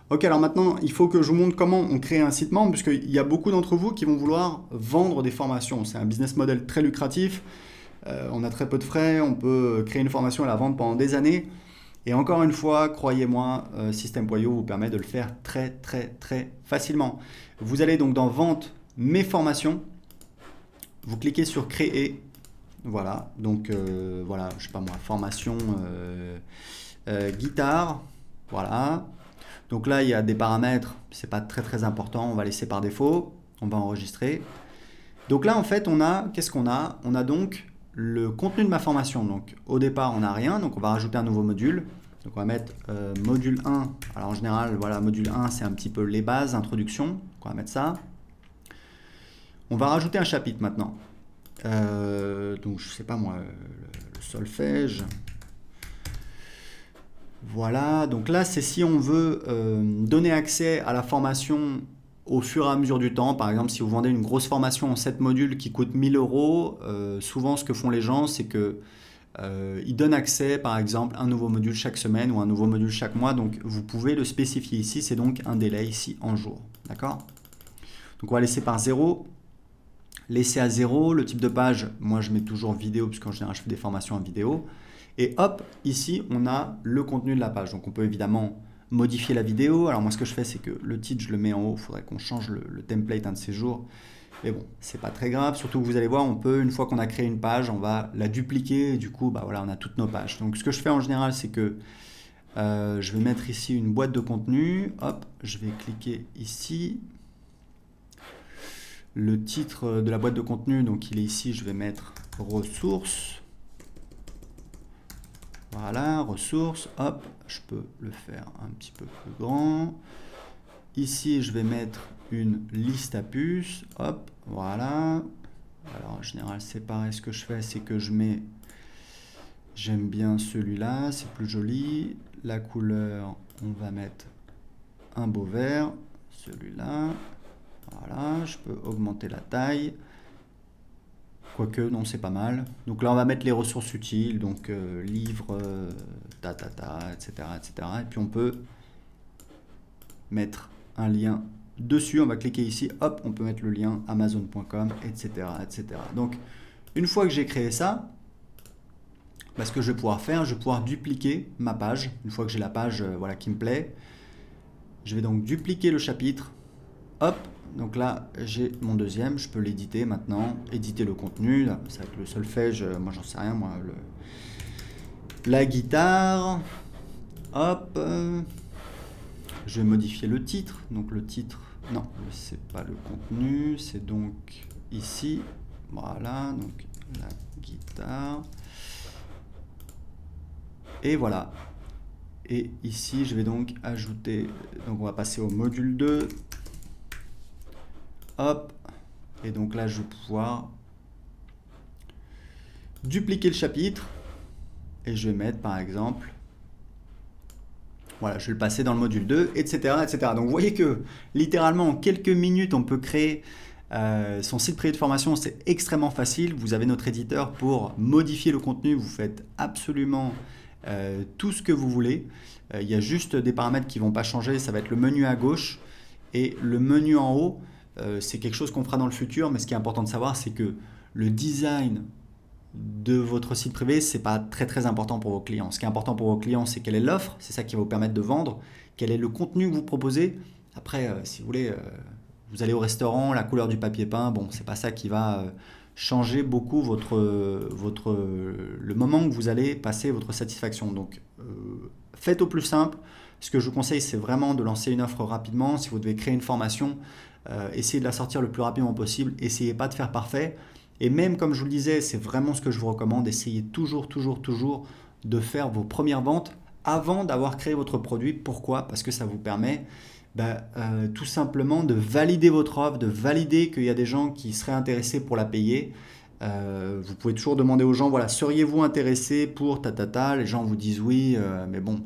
Ok, alors maintenant, il faut que je vous montre comment on crée un site membre, puisqu'il y a beaucoup d'entre vous qui vont vouloir vendre des formations. C'est un business model très lucratif, on a très peu de frais, on peut créer une formation et la vendre pendant des années. Et encore une fois, croyez-moi, System.io vous permet de le faire très très très facilement. Vous allez donc dans Vente, Mes formations, vous cliquez sur Créer. Voilà, donc voilà, je sais pas moi, formation guitare, voilà. Donc là, il y a des paramètres, c'est pas très très important, on va laisser par défaut, on va enregistrer. Donc là, en fait, qu'est-ce qu'on a? On a donc le contenu de ma formation. Donc au départ, on n'a rien, donc on va rajouter un nouveau module. Donc on va mettre module 1. Alors en général, voilà, module 1, c'est un petit peu les bases, introduction. Donc on va mettre ça. On va rajouter un chapitre maintenant. Donc je sais pas moi, le solfège. Voilà, donc là, c'est si on veut donner accès à la formation au fur et à mesure du temps. Par exemple, si vous vendez une grosse formation en 7 modules qui coûte 1000 euros, souvent ce que font les gens, c'est que ils donnent accès, par exemple, un nouveau module chaque semaine ou un nouveau module chaque mois. Donc, vous pouvez le spécifier ici. C'est donc un délai ici en jour. D'accord? Donc, on va laisser par 0. Laisser à 0. Le type de page, moi, je mets toujours vidéo, puisqu'en général, je fais des formations en vidéo. Et hop, ici, on a le contenu de la page. Donc, on peut évidemment modifier la vidéo. Alors, moi, ce que je fais, c'est que le titre, je le mets en haut. Il faudrait qu'on change le template un de ces jours. Mais bon, c'est pas très grave. Surtout que vous allez voir, on peut, une fois qu'on a créé une page, on va la dupliquer. Et du coup, bah voilà, on a toutes nos pages. Donc, ce que je fais en général, c'est que je vais mettre ici une boîte de contenu. Hop, je vais cliquer ici. Le titre de la boîte de contenu, donc il est ici. Je vais mettre ressources. Voilà, ressources. Hop, je peux le faire un petit peu plus grand. Ici, je vais mettre une liste à puces. Hop, voilà. Alors en général, c'est pareil. Ce que je fais, c'est que j'aime bien celui-là, c'est plus joli. La couleur, on va mettre un beau vert. Celui-là, voilà. Je peux augmenter la taille. Quoique, non, c'est pas mal. Donc là, on va mettre les ressources utiles. Donc livre, etc., etc. Et puis on peut mettre un lien dessus. On va cliquer ici. Hop, on peut mettre le lien amazon.com, etc., etc. Donc, une fois que j'ai créé ça, bah, ce que je vais pouvoir faire, je vais pouvoir dupliquer ma page. Une fois que j'ai la page voilà, qui me plaît, je vais donc dupliquer le chapitre. Hop, donc là j'ai mon deuxième, je peux l'éditer maintenant, éditer le contenu. Là, ça va être le solfège, moi j'en sais rien, moi, la guitare. Hop, je vais modifier le titre. Donc le titre, non, c'est pas le contenu, c'est donc ici. Voilà, donc la guitare. Et voilà. Et ici, je vais donc ajouter, donc on va passer au module 2. Hop. Et donc là, je vais pouvoir dupliquer le chapitre. Et je vais mettre, par exemple, voilà, je vais le passer dans le module 2, etc., etc. Donc vous voyez que littéralement, en quelques minutes, on peut créer son site privé de formation. C'est extrêmement facile. Vous avez notre éditeur pour modifier le contenu. Vous faites absolument tout ce que vous voulez. Il y a juste des paramètres qui ne vont pas changer. Ça va être le menu à gauche et le menu en haut. C'est quelque chose qu'on fera dans le futur, mais ce qui est important de savoir, c'est que le design de votre site privé, c'est pas très très important pour vos clients. Ce qui est important pour vos clients, c'est quelle est l'offre, c'est ça qui va vous permettre de vendre, quel est le contenu que vous proposez. Après, si vous voulez, vous allez au restaurant, la couleur du papier peint, bon, c'est pas ça qui va changer beaucoup le moment que vous allez passer votre satisfaction. Donc, faites au plus simple. Ce que je vous conseille, c'est vraiment de lancer une offre rapidement. Si vous devez créer une formation, essayez de la sortir le plus rapidement possible. Essayez pas de faire parfait. Et même comme je vous le disais, c'est vraiment ce que je vous recommande. Essayez toujours, toujours, toujours de faire vos premières ventes avant d'avoir créé votre produit. Pourquoi? Parce que ça vous permet tout simplement de valider votre offre, de valider qu'il y a des gens qui seraient intéressés pour la payer. Vous pouvez toujours demander aux gens, voilà, seriez-vous intéressé pour ta. Les gens vous disent oui, mais bon,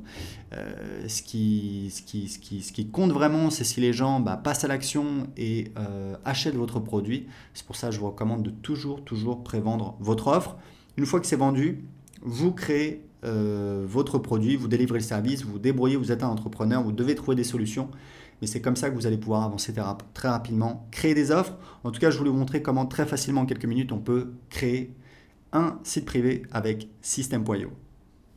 ce qui compte vraiment, c'est si les gens passent à l'action et achètent votre produit. C'est pour ça que je vous recommande de toujours, toujours prévendre votre offre. Une fois que c'est vendu, vous créez votre produit, vous délivrez le service, vous vous débrouillez, vous êtes un entrepreneur, vous devez trouver des solutions. Mais c'est comme ça que vous allez pouvoir avancer très rapidement, créer des offres. En tout cas, je voulais vous montrer comment très facilement, en quelques minutes, on peut créer un site privé avec System.io.